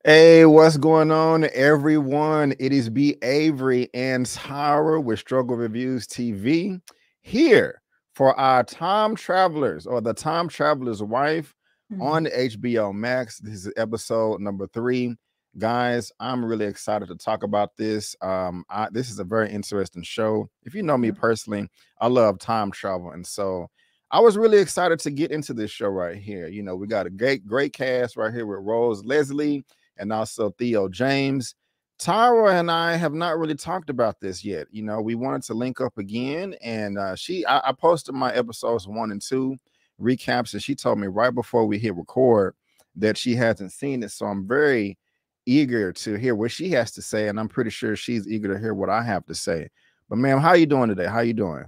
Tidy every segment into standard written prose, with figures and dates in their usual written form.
Hey, what's going on, everyone? It is B. Avery and Tyra with Reviewz TV here for our Time Travelers or the Time Traveler's Wife on the HBO Max. This is episode number 3. Guys, I'm really excited to talk about this. This is a very interesting show. If you know me personally, I love time travel, and so I was really excited to get into this show right here. You know, we got a great cast right here with Rose Leslie and also Theo James. Tyra and I have not really talked about this yet. You know, we wanted to link up again, and I posted my episodes 1 and 2 recaps, and she told me right before we hit record that she hasn't seen it. So I'm very eager to hear what she has to say, and I'm pretty sure she's eager to hear what I have to say. But ma'am, how you doing today? How you doing?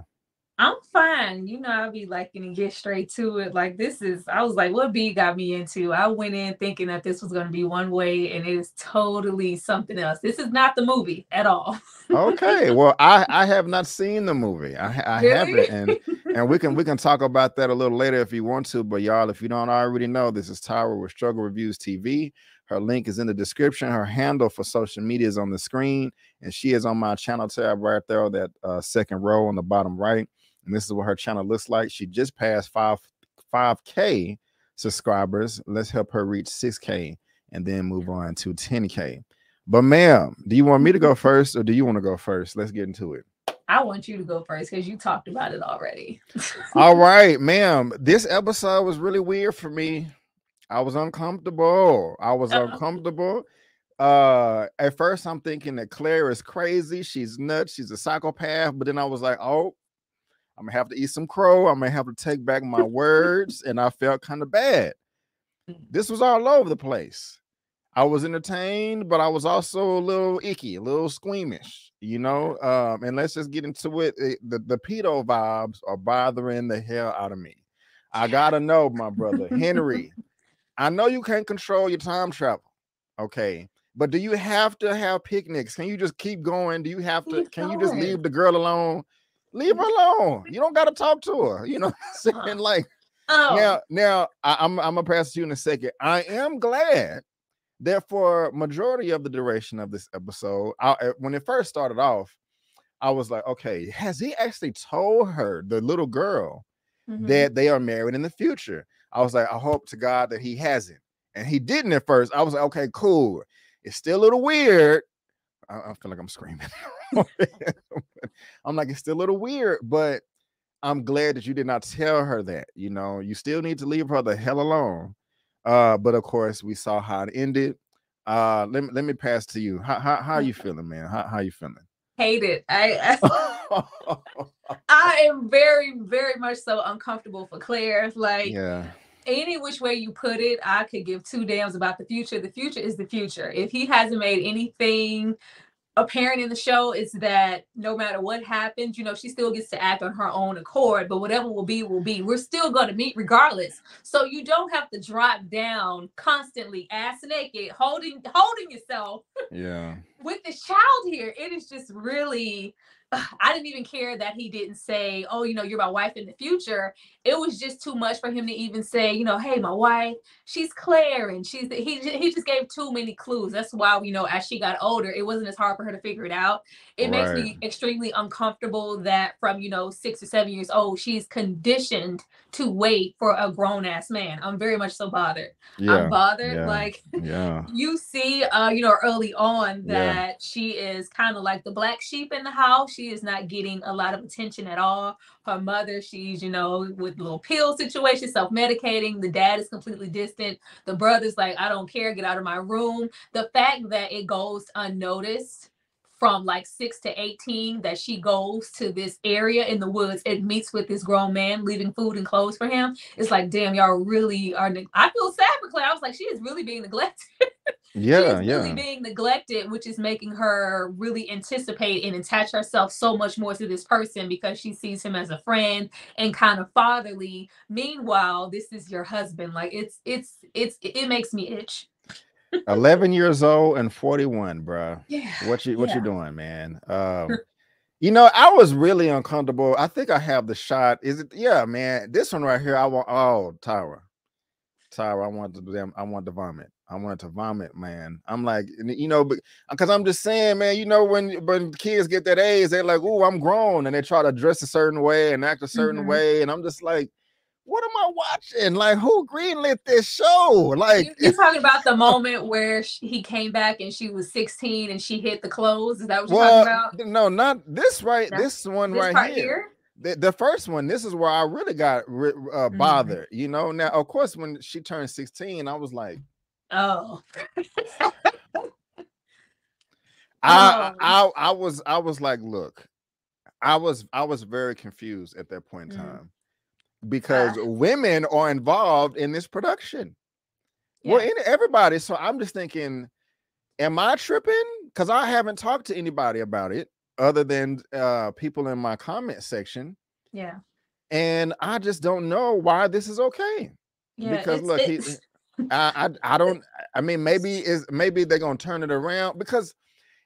I'm fine. You know, I'll be liking to get straight to it. Like I was like, what B got me into? I went in thinking that this was going to be one way, and it is totally something else. This is not the movie at all. Okay, well, I have not seen the movie. I Really? haven't, and we can talk about that a little later if you want to. But y'all, if you don't already know, this is Tyra with Reviewz TV. Her link is in the description. Her handle for social media is on the screen, and she is on my channel tab right there, that second row on the bottom right. And this is what her channel looks like. She just passed 5K subscribers. Let's help her reach 6K and then move on to 10K. But ma'am, do you want me to go first or do you want to go first? Let's get into it. I want you to go first because you talked about it already. All right, ma'am. This episode was really weird for me. I was uncomfortable. At first, I'm thinking that Claire is crazy. She's nuts. She's a psychopath. But then I was like, oh, I'm gonna have to eat some crow. I'm gonna have to take back my words, and I felt kind of bad. This was all over the place. I was entertained, but I was also a little icky, a little squeamish, you know. And let's just get into it. The pedo vibes are bothering the hell out of me. I gotta know, my brother Henry. I know you can't control your time travel, okay? But do you have to have picnics? Can you just keep going? Do you have to? Can you just leave the girl alone? Leave her alone. You don't got to talk to her. You know what I'm saying? Like, now I'm gonna pass it to you in a second. I am glad that for majority of the duration of this episode, when it first started off, I was like, okay, has he actually told her, the little girl, that they are married in the future? I was like, I hope to God that he hasn't. And he didn't at first. I was like, okay, cool. It's still a little weird. I feel like I'm screaming. I'm like, it's still a little weird, but I'm glad that you did not tell her that. You know, you still need to leave her the hell alone. But of course, we saw how it ended. Let me pass to you. How you feeling, man? How you feeling? Hate it. I am very, very much so uncomfortable for Claire. Like, any which way you put it, I could give two damns about the future. The future is the future. If he hasn't made anything apparent in the show, is that no matter what happens, you know, she still gets to act on her own accord, but whatever will be, we're still going to meet regardless. So you don't have to drop down constantly ass naked, holding yourself with this child here. It is just really, I didn't even care that he didn't say, oh, you know, you're my wife in the future. It was just too much for him to even say, you know, hey, my wife, she's Claire, and he just gave too many clues. That's why, you know, as she got older, it wasn't as hard for her to figure it out. It makes me extremely uncomfortable that from, you know, 6 or 7 years old, she's conditioned to wait for a grown-ass man. I'm very much so bothered. I'm bothered. Like, you see, you know, early on that she is kind of like the black sheep in the house. She is not getting a lot of attention at all. Her mother, she's, you know, with little pill situation, self-medicating. The dad is completely distant. The brother's like, I don't care, get out of my room. The fact that it goes unnoticed from like 6 to 18 that she goes to this area in the woods and meets with this grown man, leaving food and clothes for him. It's like, damn, y'all really are. I feel sad for Claire. I was like, she is really being neglected. She is really being neglected, which is making her really anticipate and attach herself so much more to this person because she sees him as a friend and kind of fatherly. Meanwhile, this is your husband. Like, it makes me itch. 11 years old and 41, bro. Yeah. What you doing, man? You know, I was really uncomfortable. I think I have the shot. Is it? Yeah, man. This one right here, I want. Oh, Tyra, I want to vomit. I wanted to vomit, man. I'm like, you know, because I'm just saying, man, you know, when kids get that age, they're like, oh, I'm grown, and they try to dress a certain way and act a certain way, and I'm just like, what am I watching? Like, who greenlit this show? Like, you talking about the moment where he came back and she was 16 and she hit the clothes? Is that what you're talking about? No, not this. Right, no. This one this right here. The first one. This is where I really got bothered. You know. Now, of course, when she turned 16, I was like, oh. I was like, look, I was very confused at that point in time. Because women are involved in this production. Yeah. Well, everybody. So I'm just thinking, am I tripping? Because I haven't talked to anybody about it other than people in my comment section. Yeah. And I just don't know why this is okay. Yeah, because look, I don't. I mean, maybe they're gonna turn it around, because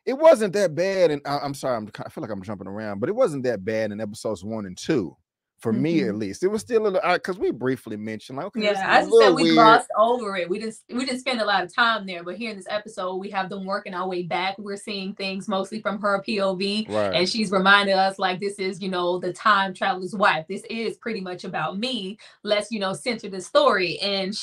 it wasn't that bad. And I'm sorry, I feel like I'm jumping around, but it wasn't that bad in episodes 1 and 2. For me, at least, it was still a little, because we briefly mentioned, like, okay, yeah, I just said we glossed over it. We didn't spend a lot of time there, but here in this episode, we have them working our way back. We're seeing things mostly from her POV, and she's reminding us, like, this is, you know, the time traveler's wife. This is pretty much about me. Let's, you know, center the story. And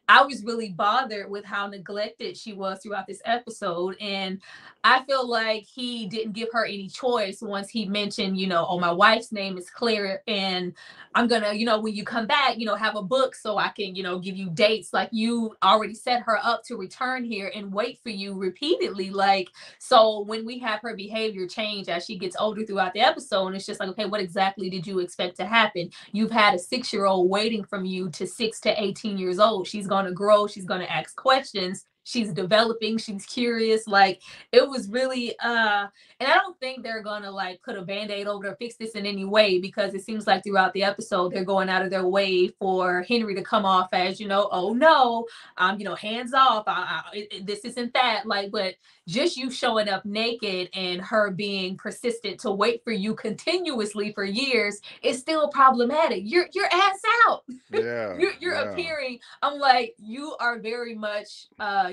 I was really bothered with how neglected she was throughout this episode. And I feel like he didn't give her any choice once he mentioned, you know, oh, my wife's name is Claire, and I'm gonna, you know, when you come back, you know, have a book so I can, you know, give you dates. Like, you already set her up to return here and wait for you repeatedly. Like, so when we have her behavior change as she gets older throughout the episode, and it's just like, okay, what exactly did you expect to happen? You've had a 6-year-old waiting from you to 6 to 18 years old. She's going to grow. She's going to ask questions. She's developing. She's curious. Like, it was really, and I don't think they're going to, like, put a Band-Aid over to fix this in any way, because it seems like throughout the episode, they're going out of their way for Henry to come off as, you know, oh no, you know, hands off. This isn't that, like, but just you showing up naked and her being persistent to wait for you continuously for years is still problematic. You're ass out. Yeah. you're appearing. I'm like, you are very much,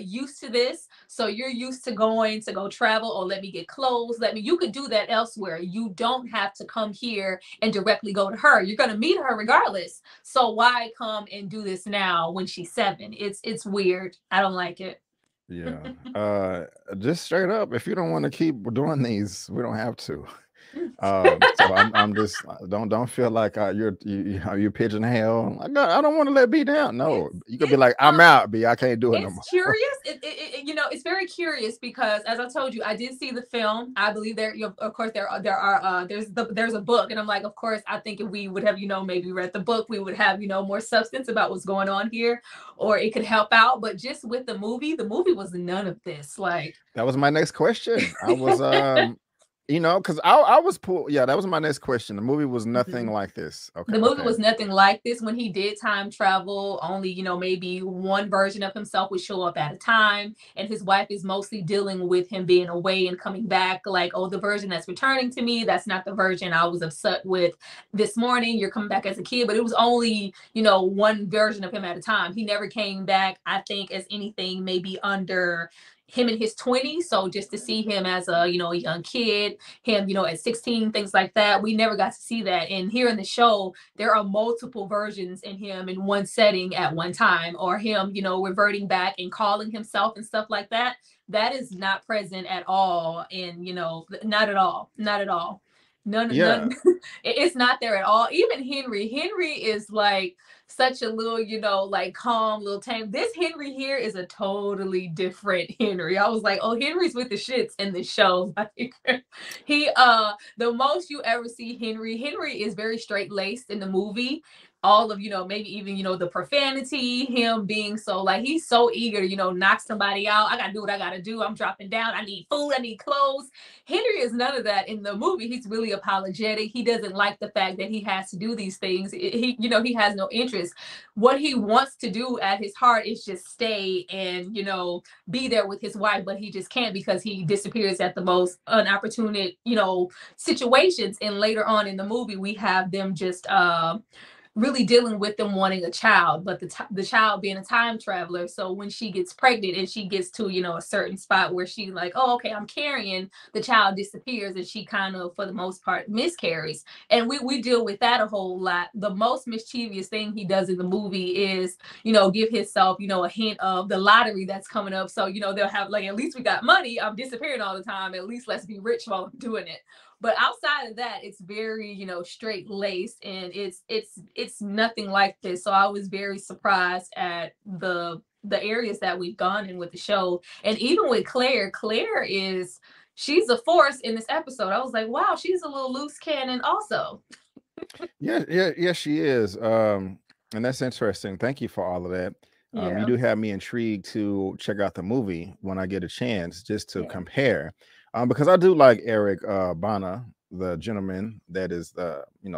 used to this, so you're used to going to go travel, or let me get clothes, you could do that elsewhere. You don't have to come here and directly go to her. You're going to meet her regardless, so why come and do this now when she's 7? It's weird. I don't like it. Yeah. Just straight up, if you don't want to keep doing these, we don't have to. So I'm just, don't feel like you're pigeonhole. I don't want to let B down. No, you could be like, I'm out, B. I can't do it no more. It's curious. You know, it's very curious, because as I told you, I did see the film. I believe of course there's a book, and I'm like, of course, I think if we would have, you know, maybe read the book, we would have, you know, more substance about what's going on here, or it could help out. But just with the movie was none of this. Like, that was my next question. I was you know, because I was pulled. Yeah, that was my next question. The movie was nothing like this. Okay. The movie was nothing like this. When he did time travel, only, you know, maybe one version of himself would show up at a time. And his wife is mostly dealing with him being away and coming back. Like, oh, the version that's returning to me, that's not the version I was upset with this morning. You're coming back as a kid. But it was only, you know, one version of him at a time. He never came back, I think, as anything maybe under him in his 20s. So just to see him as a, you know, a young kid, him, you know, at 16, things like that, we never got to see that. And here in the show, there are multiple versions in him in one setting at one time, or him, you know, reverting back and calling himself and stuff like that. That is not present at all. And, you know, not at all. None. It's not there at all. Even Henry is like such a little, you know, like calm, little tame. This Henry here is a totally different Henry. I was like, oh, Henry's with the shits in the show. Like, he the most you ever see Henry is very straight-laced in the movie. All of, you know, maybe even, you know, the profanity, him being so, like, he's so eager to, you know, knock somebody out. I got to do what I got to do. I'm dropping down. I need food. I need clothes. Henry is none of that in the movie. He's really apologetic. He doesn't like the fact that he has to do these things. He, you know, he has no interest. What he wants to do at his heart is just stay and, you know, be there with his wife, but he just can't because he disappears at the most unopportune, you know, situations. And later on in the movie, we have them just, really dealing with them wanting a child, but the child being a time traveler. So when she gets pregnant and she gets to, a certain spot where she like, oh, okay, I'm carrying, the child disappears and she kind of, for the most part, miscarries. And we deal with that a whole lot. The most mischievous thing he does in the movie is, give himself, a hint of the lottery that's coming up. So, they'll have like, at least we got money. I'm disappearing all the time. At least let's be rich while I'm doing it. But outside of that, it's very, straight laced, and it's nothing like this. So I was very surprised at the areas that we've gone in with the show. And even with Claire she's a force in this episode. I was like, wow, she's a little loose cannon also. Yeah, she is. And that's interesting. Thank you for all of that. You do have me intrigued to check out the movie when I get a chance, just to compare. Because I do like Eric Bana, the gentleman that is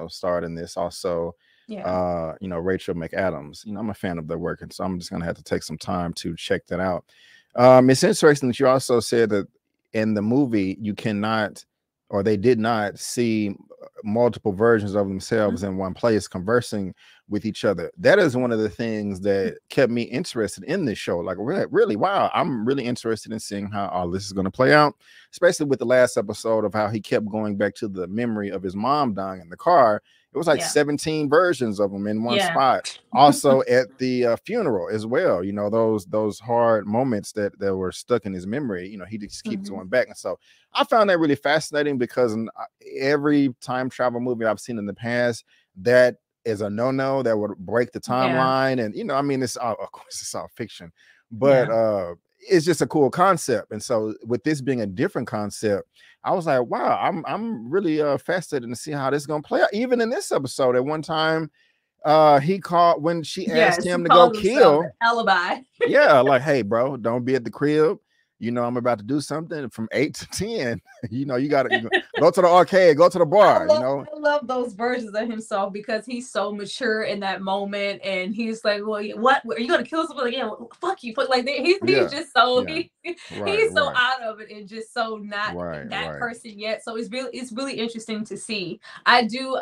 starred in this. Also, Rachel McAdams. I'm a fan of their work, and so I'm just gonna have to take some time to check that out. It's interesting that you also said that in the movie you cannot, or they did not see multiple versions of themselves in one place conversing with each other. That is one of the things that kept me interested in this show. Like, really, wow, I'm really interested in seeing how all this is going to play out, especially with the last episode of how he kept going back to the memory of his mom dying in the car. It was like 17 versions of them in one spot. Also at the funeral as well. Those hard moments that were stuck in his memory. He just keeps going back. And so I found that really fascinating, because in every time travel movie I've seen in the past, that is a no-no that would break the timeline. And it's all, of course, it's all fiction, but it's just a cool concept. And so with this being a different concept, I was like, wow, I'm really fascinated to see how this is gonna play out. Even in this episode, at one time, he called when she asked him to go kill alibi. Like, hey, bro, don't be at the crib. I'm about to do something from 8 to 10. You gotta go to the arcade, go to the bar. I love those versions of himself, because he's so mature in that moment, and he's like, well, what are you gonna kill someone? Like, yeah, well, fuck you. But like, he's just so he's so out of it, and just so not that person yet. So it's really interesting to see. I do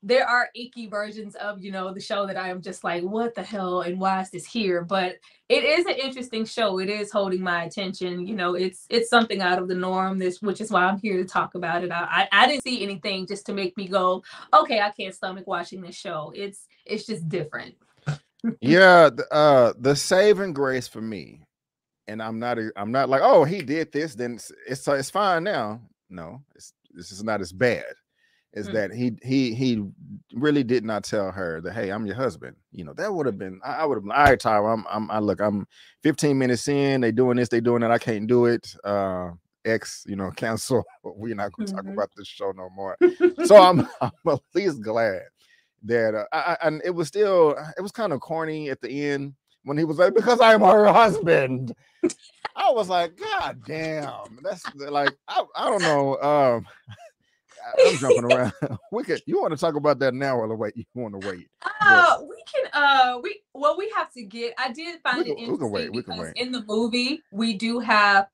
there are icky versions of the show that I am just like, what the hell, and why is this here? But it is an interesting show. It is holding my attention. It's something out of the norm, which is why I'm here to talk about it. I didn't see anything just to make me go, okay, I can't stomach watching this show. It's just different. The saving grace for me, and I'm not like, oh, he did this, then it's fine now. No, this is not as bad. Is that he really did not tell her that, hey, I'm your husband. That would have been, I would have been, all right, Tyra, I'm 15 minutes in, they doing this, they doing that, I can't do it. Cancel. We're not gonna talk about this show no more. So I'm at least glad that and it was kind of corny at the end when he was like, because I'm her husband. I was like, God damn, that's like, I don't know. I'm jumping around. You want to talk about that now, or wait? You want to wait? We can. We have to get. I did find it interesting because in the movie we do have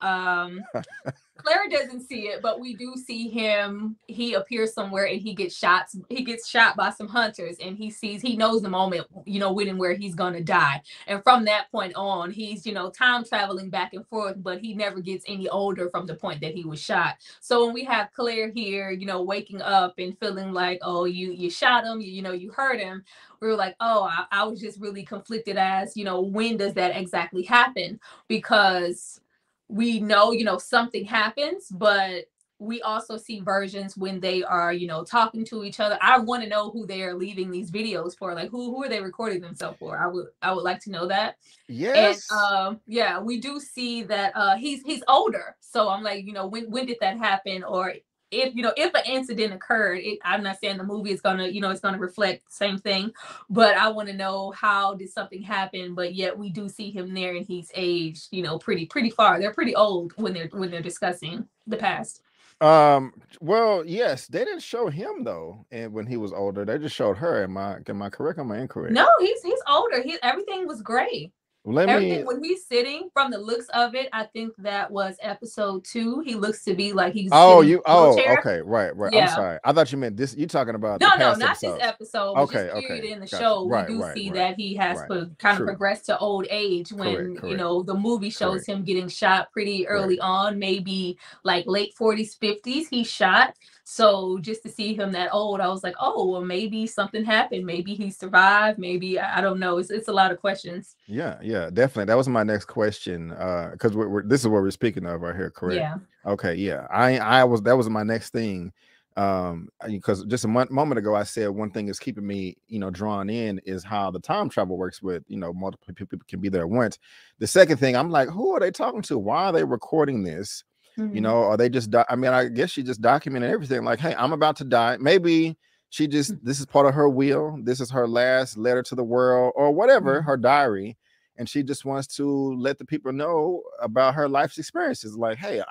Claire doesn't see it, but we do see him. He appears somewhere and he gets shot. He gets shot by some hunters, and he knows the moment, when and where he's gonna die. And from that point on, he's time traveling back and forth, but he never gets any older from the point that he was shot. So when we have Claire here, waking up and feeling like, oh, you shot him, you hurt him. We were like, oh, I was just really conflicted as, when does that exactly happen? Because we know, something happens, but we also see versions when they are, talking to each other. I want to know who they are leaving these videos for. Like, who are they recording themselves for? I would like to know that. Yes. And we do see that he's older. So I'm like, when did that happen? Or if an incident occurred, I'm not saying the movie is gonna, it's gonna reflect the same thing, but I want to know, how did something happen? But yet we do see him there, and he's aged, pretty far. They're pretty old when they're discussing the past. Well, yes, they didn't show him though, and when he was older, they just showed her. Am I correct? Am I incorrect? No, he's older. Everything was gray. Everything when he's sitting, from the looks of it, I think that was episode 2. He looks to be like he's okay, right. Yeah. I'm sorry. I thought you meant this. You talking about no, the past not episodes. this episode. Okay, but just period in the gotcha. show, we do see that he has kind of progressed to old age when correct. you know the movie shows him getting shot pretty early on, maybe like late 40s, 50s. He shot. So just to see him that old, I was like, oh, well, maybe something happened. Maybe he survived. Maybe I don't know. It's a lot of questions. Yeah, definitely. That was my next question. Because this is what we're speaking of right here, correct? Yeah. Okay, yeah. That was my next thing. Because just a moment ago I said one thing is keeping me, drawn in is how the time travel works with, multiple people can be there at once. The second thing, I'm like, who are they talking to? Why are they recording this? Are they just I guess she just documented everything, like, hey, I'm about to die. Maybe she just, this is part of her will, this is her last letter to the world or whatever, her diary, and she just wants to let the people know about her life's experiences. Like, hey,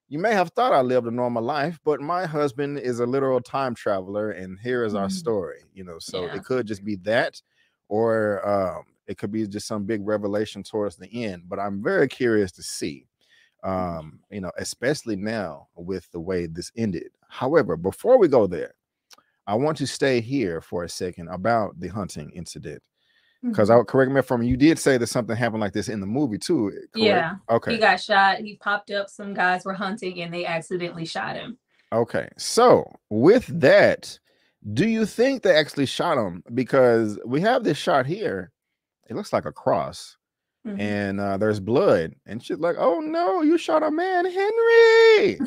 you may have thought I lived a normal life, but my husband is a literal time traveler, and here is our story. So it could just be that, or it could be just some big revelation towards the end. But I'm very curious to see, especially now with the way this ended. However, before we go there, I want to stay here for a second about the hunting incident. Because correct me if I'm wrong, you did say that something happened like this in the movie too, correct? Yeah. Okay. He got shot. He popped up. Some guys were hunting and they accidentally shot him. Okay. So with that, do you think they actually shot him? Because we have this shot here. It looks like a cross. And there's blood. And she's like, oh no, you shot a man, Henry.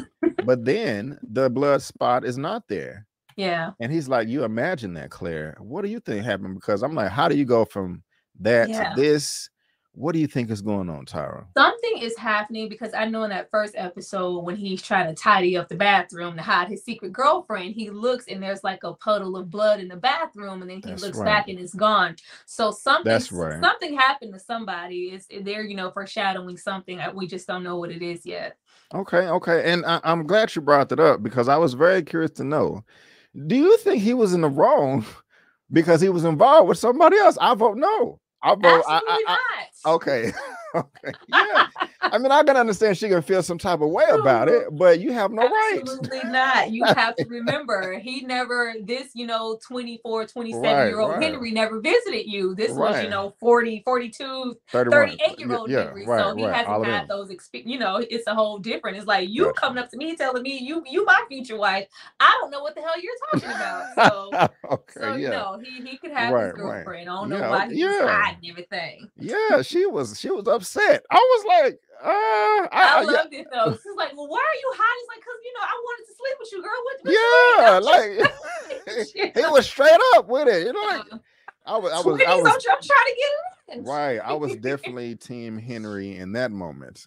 But then the blood spot is not there. Yeah. And he's like, you imagine that, Claire. What do you think happened? Because I'm like, how do you go from that to this? What do you think is going on, Tyra? Something is happening, because I know in that first episode when he's trying to tidy up the bathroom to hide his secret girlfriend, he looks and there's like a puddle of blood in the bathroom, and then he looks back and it's gone. So something happened to somebody. They're foreshadowing something. We just don't know what it is yet. Okay. And I'm glad you brought that up, because I was very curious to know. Do you think he was in the wrong because he was involved with somebody else? I vote no. I vote not. Okay. Yeah. I mean, I can understand she can feel some type of way about it, but you have no right. Absolutely not. You have to remember, he never, 24, 27-year-old Henry never visited you. This was, 40, 42, 38-year-old Henry. So he hasn't had those experiences. It's a whole different. It's like you coming up to me telling me you my future wife. I don't know what the hell you're talking about. So, he could have his girlfriend. I don't know why he was hiding everything. Yeah, she was upset. I was like, I loved it though. She's like, well, why are you hiding? It's like, because I wanted to sleep with you, girl. What he was straight up with it. I was I'm trying to get in. Right. I was definitely team Henry in that moment.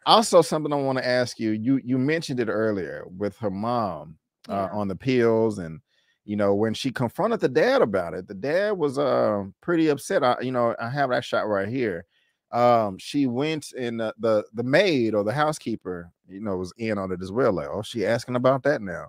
Also, something I want to ask you. You mentioned it earlier with her mom on the pills, and when she confronted the dad about it, the dad was pretty upset. I have that shot right here. She went, and the maid or the housekeeper, was in on it as well. Like, oh, she asking about that now.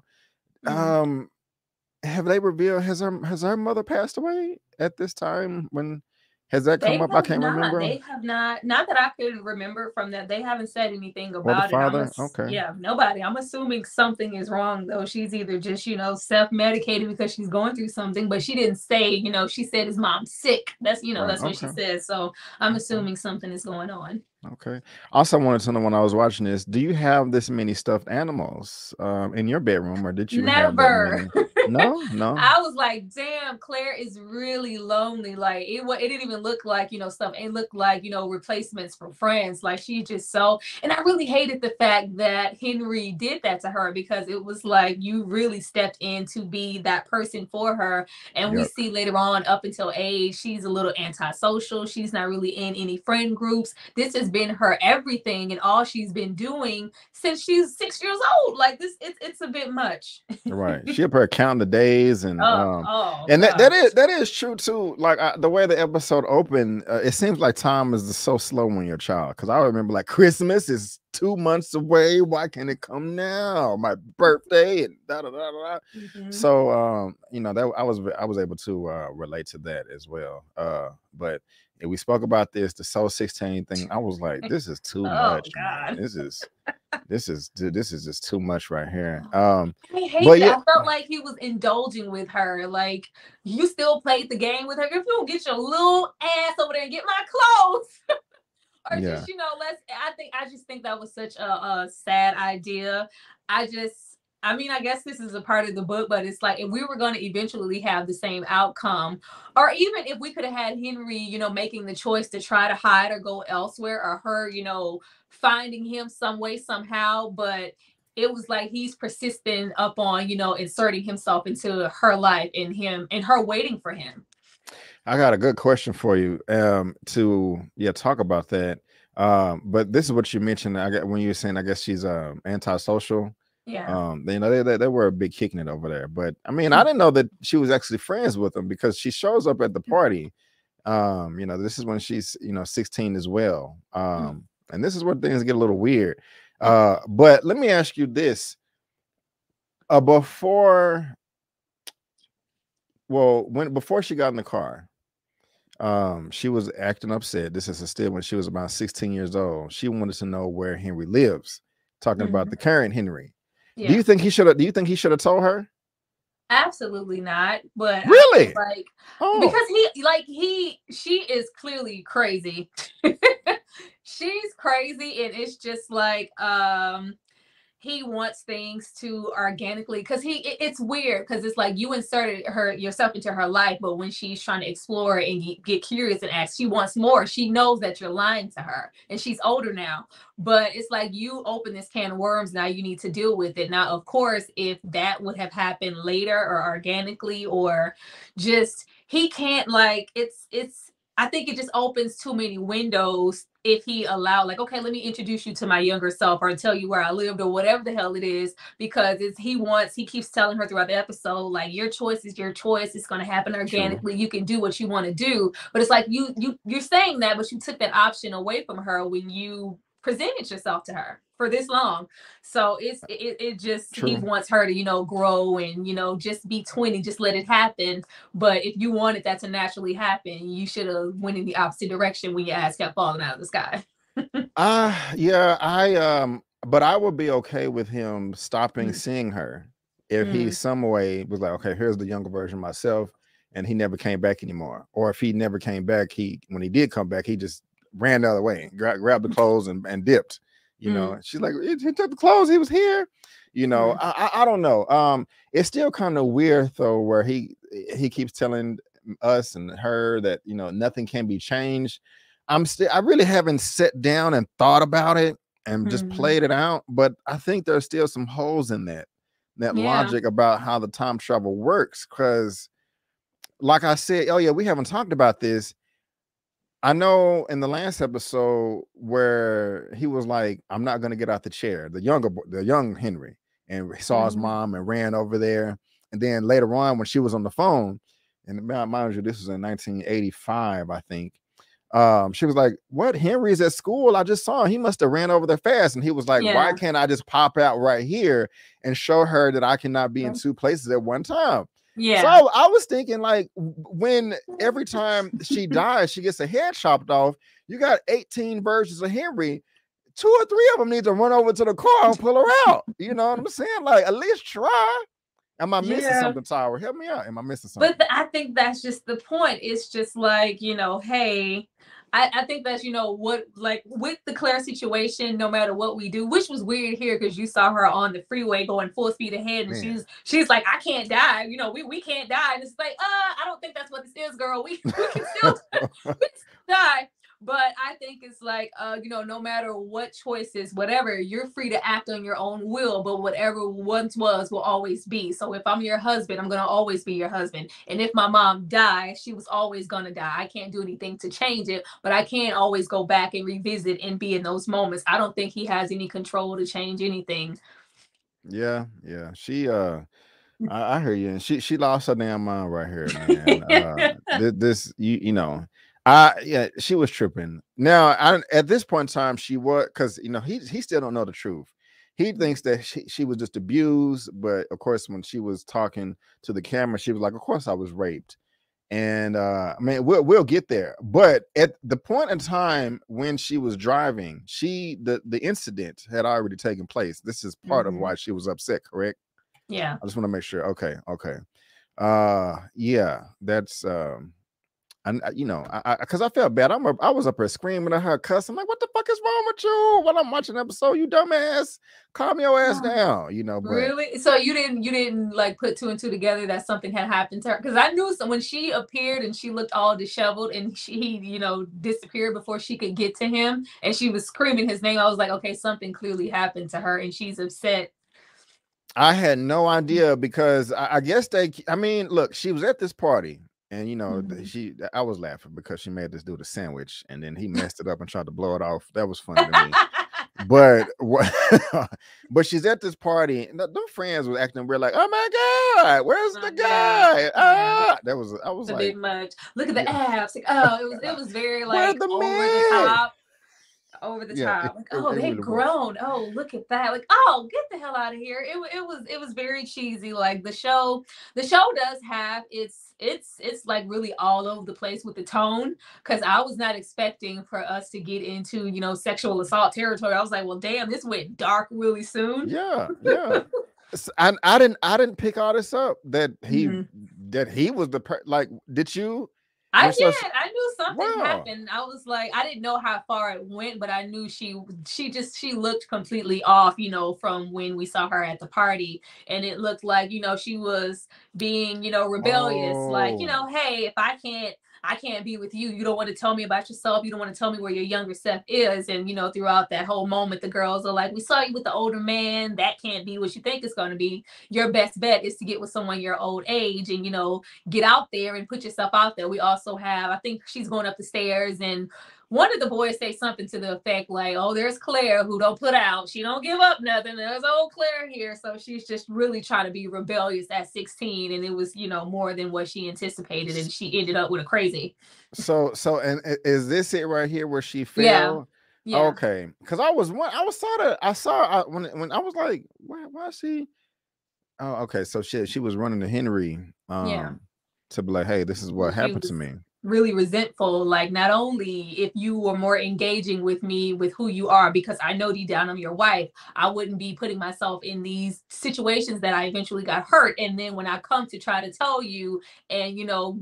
Have they revealed, has her mother passed away at this time? When has that come up? I can't remember. They have not that I could remember from that. They haven't said anything about it. Okay. Yeah, nobody. I'm assuming something is wrong though. She's either just, self-medicated because she's going through something, but she didn't say, she said his mom's sick. That's, that's what she says. So I'm assuming something is going on. Okay. Also wanted to know, when I was watching this, do you have this many stuffed animals in your bedroom, or did you never? No. I was like, damn, Claire is really lonely. Like it didn't even look like stuff. It looked like replacements for friends. Like she just and I really hated the fact that Henry did that to her, because it was like you really stepped in to be that person for her. And we see later on, up until age, she's a little antisocial. She's not really in any friend groups. This has been her everything and all she's been doing since she's 6 years old. Like this, it's a bit much. Right. She up her counting count the days, and that is true too. Like the way the episode opened, it seems like time is so slow when you're a child. Because I remember like Christmas is 2 months away. Why can't it come now? My birthday and da da da da. So you know, that I was able to relate to that as well. But if we spoke about this, the Soul 16 thing, I was like, this is too much, man. This is just too much right here. I hate that. I felt like he was indulging with her. Like, you still played the game with her. If you don't get your little ass over there and get my clothes. Or just, you know, I just think that was such a sad idea. I mean, I guess this is a part of the book, but it's like if we were going to eventually have the same outcome, or even if we could have had Henry, you know, making the choice to try to hide or go elsewhere, or her, you know, finding him some way, somehow, but it was like he's persistent upon, you know, inserting himself into her life and her waiting for him. I got a good question for you to talk about that. But this is what you mentioned when you were saying, I guess she's antisocial. Yeah. You know, they were a big kicking it over there. But I mean, I didn't know that she was actually friends with him, because she shows up at the party. You know, this is when she's, you know, 16 as well. And this is where things get a little weird. But let me ask you this. Before she got in the car, she was acting upset. This is still when she was about 16 years old. She wanted to know where Henry lives, talking about the current Henry. Yeah. Do you think he should have told her? Absolutely not. But really, because she is clearly crazy. She's crazy, and it's just like he wants things to organically, because it's weird, because it's like you inserted yourself into her life, but when she's trying to explore and get curious and ask, she wants more. She knows that you're lying to her, and she's older now, but it's like you open this can of worms. Now you need to deal with it. Now, of course, if that would have happened later or organically, or just he can't, like, it's I think it just opens too many windows if he allowed, like, okay, let me introduce you to my younger self, or tell you where I lived, or whatever the hell it is, because he keeps telling her throughout the episode, like, your choice is your choice. It's going to happen organically. True. You can do what you want to do. But it's like you're saying that, but you took that option away from her when you presented yourself to her for this long. So it just True. He wants her to, you know, grow and, you know, just be 20, just let it happen. But if you wanted that to naturally happen, you should have went in the opposite direction when your ass kept falling out of the sky. But I would be okay with him stopping seeing her if he some way was like, okay, here's the younger version of myself, and he never came back anymore. Or if he never came back, when he did come back, he just ran the other way, grabbed the clothes and dipped. You know, she's like, he took the clothes, he was here. You know, I don't know. It's still kind of weird though, where he keeps telling us and her that, you know, nothing can be changed. I really haven't sat down and thought about it and just played it out, but I think there's still some holes in that logic about how the time travel works. Because like I said, we haven't talked about this. I know in the last episode where he was like, I'm not going to get out the chair, the young Henry, and saw his mom and ran over there. And then later on, when she was on the phone, and mind you, this was in 1985, I think. She was like, what? Henry's at school. I just saw him. He must have ran over there fast. And he was like, why can't I just pop out right here and show her that I cannot be in two places at one time? Yeah. So I was thinking, like, when every time she dies, she gets a head chopped off. You got 18 versions of Henry. 2 or 3 of them need to run over to the car and pull her out. You know what I'm saying? Like, at least try. Am I missing something, Tyra? Help me out. Am I missing something? But I think that's just the point. It's just like, you know, hey, I think that's, you know, what, like with the Claire situation, no matter what we do, which was weird here because you saw her on the freeway going full speed ahead, and she's like, I can't die. You know, we can't die. And it's like, I don't think that's what this is, girl. We can still die. But I think it's like, you know, no matter what choices, whatever, you're free to act on your own will, but whatever once was will always be. So if I'm your husband, I'm going to always be your husband. And if my mom died, she was always going to die. I can't do anything to change it, but I can always go back and revisit and be in those moments. I don't think he has any control to change anything. Yeah. She, I hear you. And she lost her damn mind right here, man. This yeah, she was tripping. Now, at this point in time, she was, because he still don't know the truth. He thinks that she was just abused, but of course, when she was talking to the camera, she was like, "Of course, I was raped." And I mean, we'll get there. But at the point in time when she was driving, the incident had already taken place. This is part of why she was upset, correct? Yeah. I just want to make sure. Okay. Yeah, that's because I felt bad. I was up there screaming at her, cussing, like, "What the fuck is wrong with you?" While I'm watching the episode, you dumbass, calm your ass down. But really, so you didn't like put two and two together that something had happened to her? Because I knew when she appeared and she looked all disheveled and he disappeared before she could get to him, and she was screaming his name. I was like, okay, something clearly happened to her, and she's upset. I had no idea because I guess look, she was at this party. And I was laughing because she made this dude a sandwich, and then he messed it up and tried to blow it off. That was funny to me. But but she's at this party, and the friends were acting weird, like, "Oh my God, where's the guy?" I was a like, bit much. Look at the abs. Like, oh, it was very like over the top. Over the top. Like, oh, they've grown. Oh, look at that. Like, oh, get the hell out of here. It was very cheesy. Like the show does have it's like really all over the place with the tone, because I was not expecting for us to get into sexual assault territory. I was like, well, damn, this went dark really soon. Yeah. I didn't pick all this up that he was like, did you? I did. I knew something happened. I was like, I didn't know how far it went, but I knew she looked completely off, from when we saw her at the party. And it looked like, she was being, rebellious. Like, hey, if I can't be with you. You don't want to tell me about yourself. You don't want to tell me where your younger self is. And, throughout that whole moment, the girls are like, we saw you with the older man. That can't be what you think it's going to be. Your best bet is to get with someone your old age and, get out there and put yourself out there. We also have, I think she's going up the stairs, and one of the boys say something to the effect like, oh, there's Claire who don't put out. She don't give up nothing. There's old Claire here. So she's just really trying to be rebellious at 16. And it was, more than what she anticipated. And she ended up with a crazy. So, and is this it right here where she fell? Yeah. Okay. Because I saw when I was like, why is she? Oh, okay. So she was running to Henry to be like, hey, this is what happened to me. Really resentful, like, not only if you were more engaging with me with who you are, because I know deep down I'm your wife, I wouldn't be putting myself in these situations that I eventually got hurt. And then when I come to try to tell you and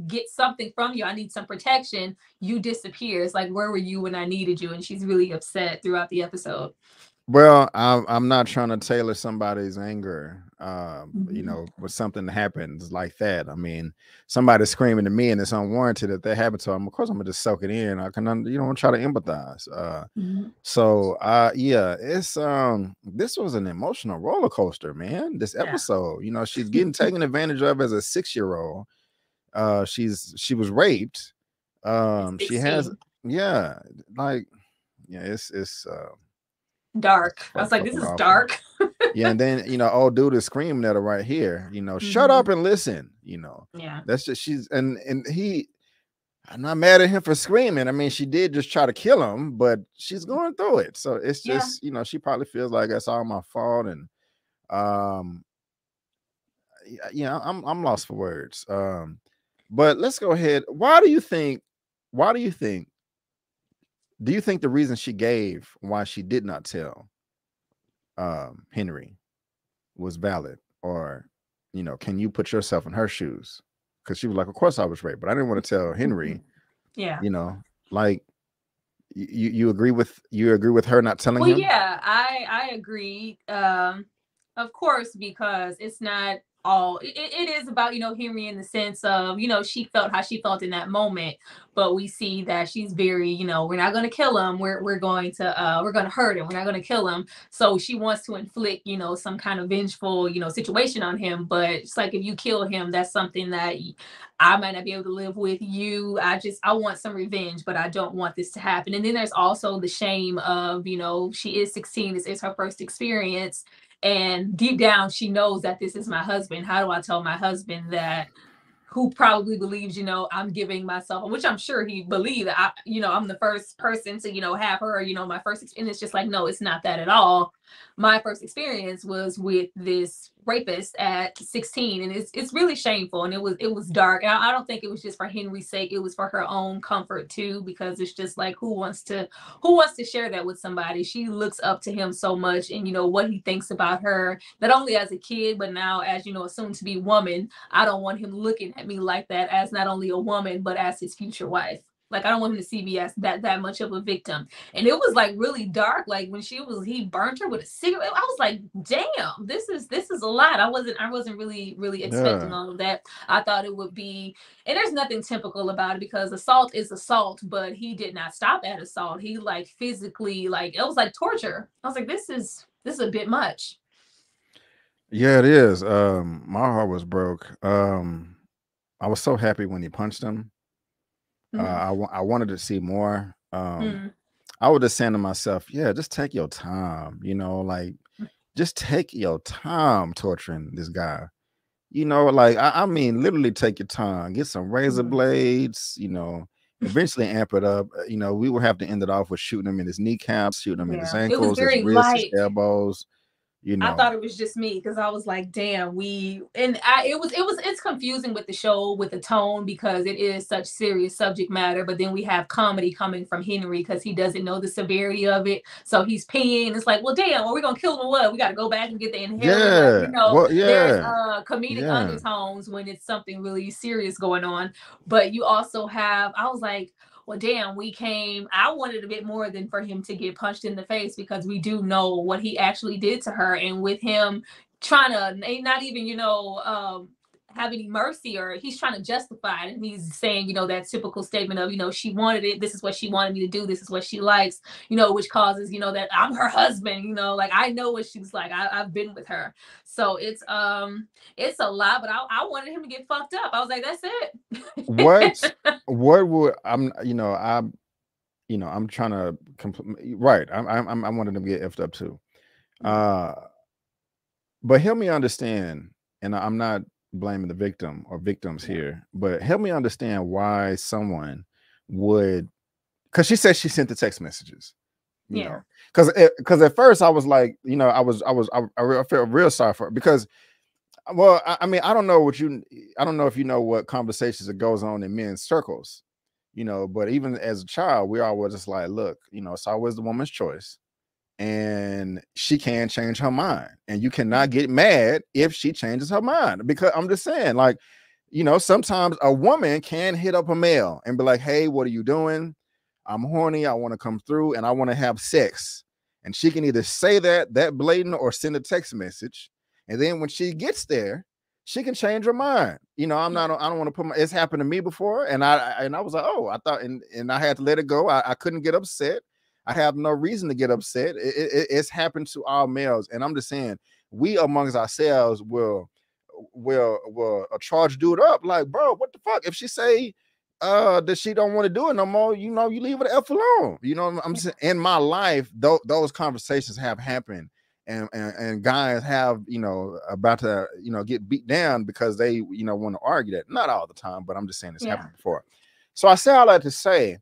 get something from you, I need some protection, you disappear. It's like, where were you when I needed you? And she's really upset throughout the episode. Well, I'm not trying to tailor somebody's anger, with something that happens like that. I mean, somebody screaming to me and it's unwarranted that that happened to them. Of course, I'm gonna just soak it in. I can, try to empathize. So, yeah, it's this was an emotional roller coaster, man. This episode, she's getting taken advantage of as a 6-year-old. She was raped. She has, it's dark. I was like, this is dark. Yeah, and then old dude is screaming at her right here. Shut up and listen. Yeah, that's just and I'm not mad at him for screaming. I mean, she did just try to kill him, but she's going through it. So it's just she probably feels like that's all my fault, and I'm lost for words. But let's go ahead. Do you think the reason she gave why she did not tell Henry was valid? Or, can you put yourself in her shoes? Because she was like, of course I was raped, but I didn't want to tell Henry. Yeah. Like you agree with her not telling him? Yeah, I agree. Of course, because it's not all it is about Henry, in the sense of she felt how she felt in that moment, but we see that she's very we're not going to kill him, we're going to hurt him, we're not going to kill him. So she wants to inflict some kind of vengeful situation on him, but it's like, if you kill him, that's something that I might not be able to live with. I want some revenge, but I don't want this to happen. And then there's also the shame of she is 16, this is her first experience. And deep down, she knows that this is my husband. How do I tell my husband that, who probably believes, you know, I'm giving myself, which I'm sure he believed that I'm the first person to, you know, have her, you know, my first experience. It's just like, no, it's not that at all. My first experience was with this rapist at 16, and it's really shameful, and it was dark. And I don't think it was just for Henry's sake, it was for her own comfort too, because it's just like, who wants to share that with somebody? She looks up to him so much, and you know what he thinks about her, not only as a kid, but now as, you know, a soon to be woman. I don't want him looking at me like that, as not only a woman but as his future wife. Like, I don't want him to see me as that much of a victim. And it was like really dark. Like when he burnt her with a cigarette. I was like, damn, this is a lot. I wasn't really expecting all of that. I thought it would be, and there's nothing typical about it, because assault is assault, but he did not stop at assault. He like physically, like, it was like torture. I was like, this is a bit much. Yeah, it is. My heart was broke. I was so happy when he punched him. I wanted to see more. I was just saying to myself, yeah, just take your time, you know, like just take your time torturing this guy. You know, like I mean, literally take your time, get some razor blades, you know, eventually amp it up. You know, we would have to end it off with shooting him in his kneecaps, shooting him in his ankles, his wrists, his elbows. You know, I thought it was just me, because I was like, damn, it's confusing with the show, with the tone, because it is such serious subject matter. But then we have comedy coming from Henry, because he doesn't know the severity of it. So he's peeing. It's like, well, damn, are we gonna kill him or what? We got to go back and get the inhaler. Like, you know, there's comedic undertones when it's something really serious going on. But you also have, I was like, well, damn, I wanted a bit more than for him to get punched in the face, because we do know what he actually did to her. And with him trying to not even, you know, have any mercy, or he's trying to justify it. And he's saying, you know, that typical statement of, you know, she wanted it. This is what she wanted me to do. This is what she likes, you know, which causes, you know, that I'm her husband, you know, like I know what she's like. I've been with her. So it's a lot, but I wanted him to get fucked up. I was like, that's it. What would I'm trying to right. I wanted him to get effed up too. But help me understand, and I'm not blaming the victim or victims here, but help me understand why someone would, because she said she sent the text messages, you know, because at first I was like, you know, I felt real sorry for her, because, well, I mean, I don't know if you know what conversations that goes on in men's circles, you know, but even as a child, we all were just like, look, you know, it's always the woman's choice. And she can change her mind, and you cannot get mad if she changes her mind, because I'm just saying, like, you know, sometimes a woman can hit up a male and be like, hey, what are you doing? I'm horny. I want to come through and I want to have sex. And she can either say that blatant or send a text message. And then when she gets there, she can change her mind. You know, I don't want to put it's happened to me before. And I was like, oh, I thought, and I had to let it go. I couldn't get upset. I have no reason to get upset. It's happened to all males. And I'm just saying, we amongst ourselves will charge dude up like, bro, what the fuck? If she say that she don't want to do it no more, you know, you leave it the F alone. You know, I'm saying, in my life, those conversations have happened. And guys have, you know, about to, you know, get beat down because they, you know, want to argue that. Not all the time, but I'm just saying it's happened before. So I say all that to say,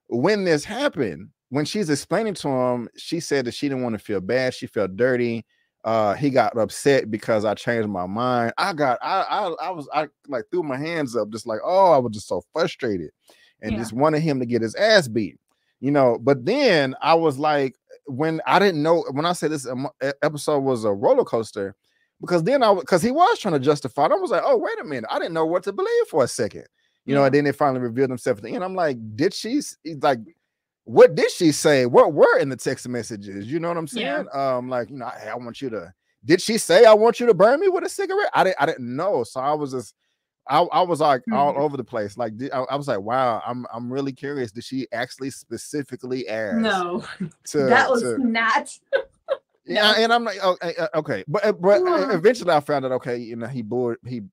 when this happened, when she's explaining to him, she said that she didn't want to feel bad. She felt dirty. He got upset because I changed my mind. I like threw my hands up, just like, oh, I was just so frustrated and just wanted him to get his ass beat, you know. But then I was like, when I didn't know, when I said this episode was a roller coaster, because he was trying to justify it. I was like, oh, wait a minute. I didn't know what to believe for a second, you know, and then it finally revealed himself at the end. I'm like, what did she say? What were in the text messages? You know what I'm saying? Like, you know, I want you to, did she say, I want you to burn me with a cigarette? I didn't know. So I was just, I was like all over the place. Like, I was like, wow, I'm really curious. Did she actually specifically ask? No, that was not. Yeah, and I'm like, okay, but eventually I found out, okay, you know, he bullshitting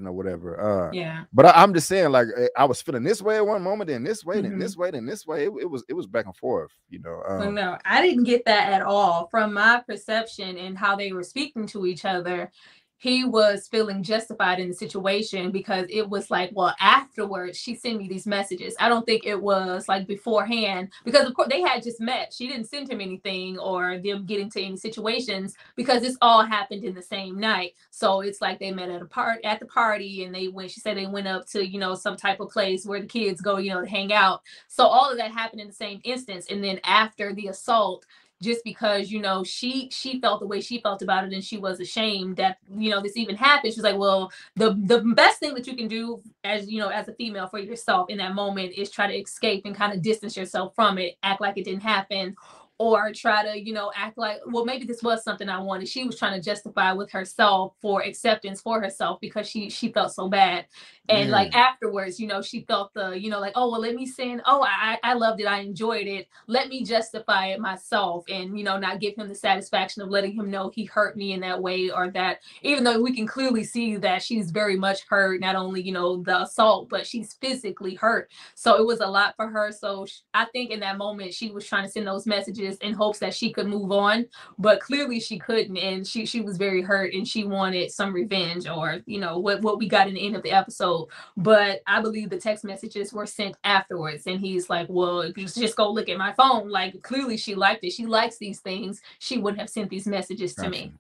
or whatever. Yeah. But I'm just saying, like, I was feeling this way at one moment, then this way, then this way, then this way. It was back and forth, you know. No, I didn't get that at all. From my perception and how they were speaking to each other, he was feeling justified in the situation because it was like, well, afterwards she sent me these messages. I don't think it was like beforehand, because of course they had just met. She didn't send him anything or them get into any situations because this all happened in the same night. So it's like they met at the party, and she said they went up to, you know, some type of place where the kids go, you know, to hang out. So all of that happened in the same instance. And then after the assault, just because, you know, she felt the way she felt about it, and she was ashamed that, you know, this even happened. She's like, well, the best thing that you can do, as you know, as a female, for yourself in that moment is try to escape and kind of distance yourself from it, act like it didn't happen, or try to, you know, act like, well, maybe this was something I wanted. She was trying to justify with herself for acceptance for herself because she felt so bad. And like afterwards, you know, she felt the, you know, like, oh, well, let me send, oh, I loved it, I enjoyed it, let me justify it myself, and, you know, not give him the satisfaction of letting him know he hurt me in that way, or that, even though we can clearly see that she's very much hurt, not only, you know, the assault, but she's physically hurt. So it was a lot for her. So I think in that moment she was trying to send those messages in hopes that she could move on, but clearly she couldn't, and she was very hurt, and she wanted some revenge, or, you know, what we got in the end of the episode. But I believe the text messages were sent afterwards, and he's like, well, just go look at my phone. Like, clearly she liked it, she likes these things, she wouldn't have sent these messages to me.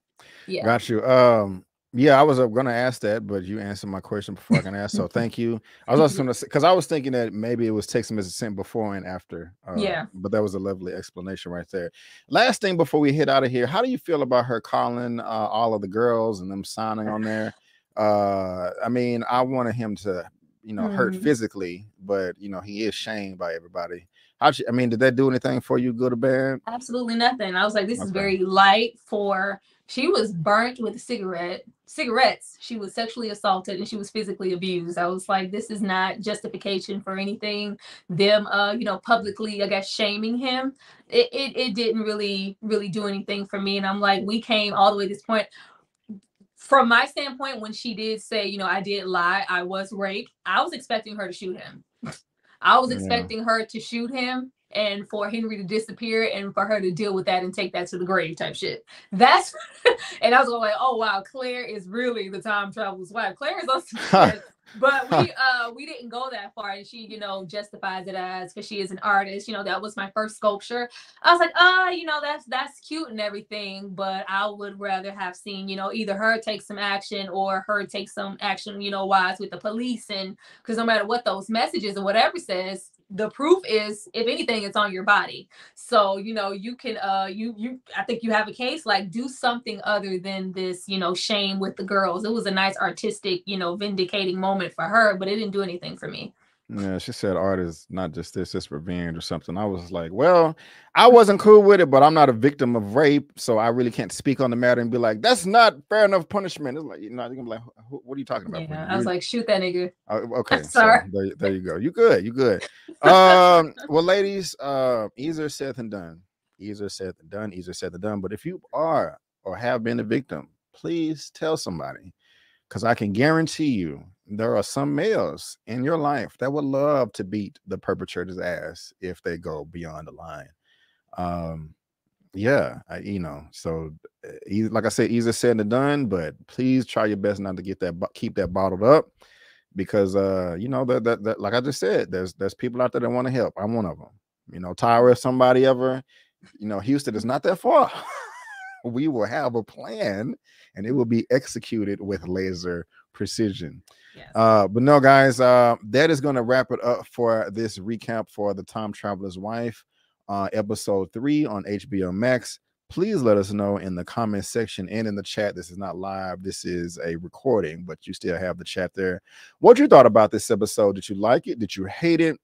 Yeah, got you. Yeah, I was going to ask that, but you answered my question before I can ask, so thank you. I was also going to say, because I was thinking that maybe it was text message sent before and after. But that was a lovely explanation right there. Last thing before we head out of here, how do you feel about her calling all of the girls and them signing on there? I mean, I wanted him to, you know, hurt physically, but, you know, he is shamed by everybody. I mean, did that do anything for you, good or bad? Absolutely nothing. I was like, this is very light for. She was burnt with cigarettes. She was sexually assaulted, and she was physically abused. I was like, this is not justification for anything. Them, you know, publicly, I guess, shaming him. It didn't really do anything for me. And I'm like, we came all the way to this point. From my standpoint, when she did say, you know, I did lie, I was raped, I was expecting her to shoot him. I was expecting her to shoot him, and for Henry to disappear, and for her to deal with that and take that to the grave type shit. That's and I was like, oh wow, Claire is really the time traveler's wife. Claire is also but we didn't go that far, and she, you know, justifies it as because she is an artist. You know, that was my first sculpture. I was like, you know, that's cute and everything, but I would rather have seen, you know, either her take some action or her take some action, you know, wise with the police. And because no matter what those messages or whatever says, the proof is, if anything, it's on your body. So, you know, you can I think you have a case, like, do something other than this, you know, shame with the girls. It was a nice artistic, you know, vindicating moment for her, but it didn't do anything for me. Yeah, she said art is not just this, it's revenge or something. I was like, well, I wasn't cool with it, but I'm not a victim of rape, so I really can't speak on the matter and be like, that's not fair enough punishment. It's like, you know, you're gonna be like, what are you talking about? Yeah, I was like, shoot that nigga. Okay, sorry. So there you go. You good. Well, ladies, easier said than done. Easier said than done. But if you are or have been a victim, please tell somebody, because I can guarantee you there are some males in your life that would love to beat the perpetrator's ass if they go beyond the line. You know, so like I said, easier said than done, but please try your best not to keep that bottled up, because you know, that like I just said, there's people out there that want to help. I'm one of them. You know, Tyra, if somebody ever, you know, Houston is not that far. We will have a plan, and it will be executed with laser precision. Yes. But no, guys, that is going to wrap it up for this recap for The Time Traveler's Wife, episode 3 on HBO Max. Please let us know in the comment section and in the chat. This is not live, this is a recording, but you still have the chat there, what you thought about this episode. Did you like it? Did you hate it?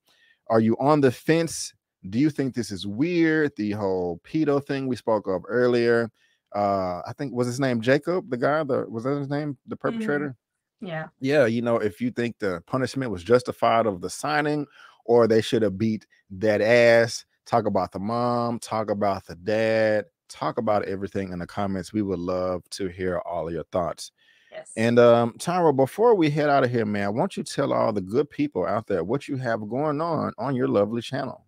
Are you on the fence? Do you think this is weird? The whole pedo thing we spoke of earlier. I think, was his name Jacob, the guy, was that his name, the perpetrator? Yeah, you know, if you think the punishment was justified of the signing, or they should have beat that ass, talk about the mom, talk about the dad, talk about everything in the comments. We would love to hear all of your thoughts. Yes. And Tyra, before we head out of here, man, I want you to tell all the good people out there what you have going on your lovely channel.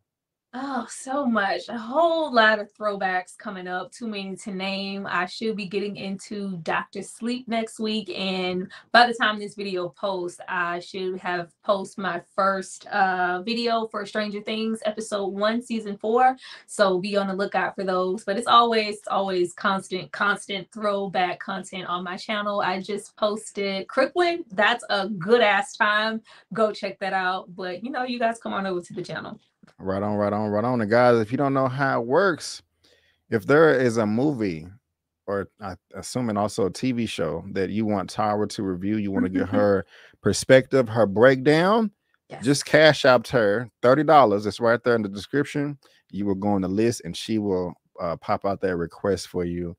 Oh, so much. A whole lot of throwbacks coming up. Too many to name. I should be getting into Dr. Sleep next week. And by the time this video posts, I should have posted my first video for Stranger Things, episode 1, season 4. So be on the lookout for those. But it's always constant throwback content on my channel. I just posted Crooklyn. That's a good ass time. Go check that out. But you guys come on over to the channel. Right on. And guys, if you don't know how it works, if there is a movie, or I assuming also a TV show that you want Tyra to review, you want to get her perspective, her breakdown, just cash out her $30. It's right there in the description. You will go on the list and she will pop out that request for you.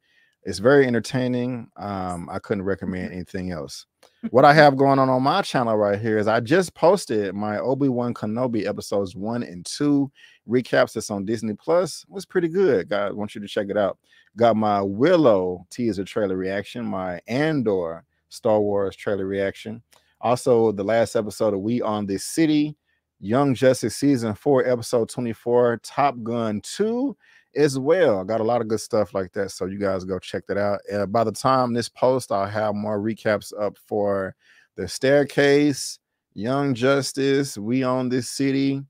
It's very entertaining. I couldn't recommend anything else. What I have going on my channel right here is I just posted my Obi-Wan Kenobi episodes 1 and 2 recaps. It's on Disney Plus. It was pretty good, guys. I want you to check it out. Got my Willow teaser trailer reaction, my Andor Star Wars trailer reaction. Also, the last episode of We Own This City, Young Justice season 4, episode 24, Top Gun 2 as well. I got a lot of good stuff like that, so you guys go check that out. By the time this post, I'll have more recaps up for The Staircase, Young Justice, We Own This City,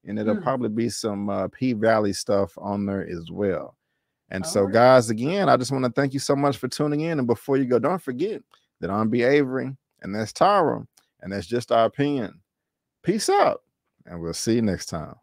and it'll probably be some P-Valley stuff on there as well. And so, guys, again, I just want to thank you so much for tuning in. And before you go, don't forget that I'm B. Avery, and that's Tyra, and that's just our opinion. Peace out, and we'll see you next time.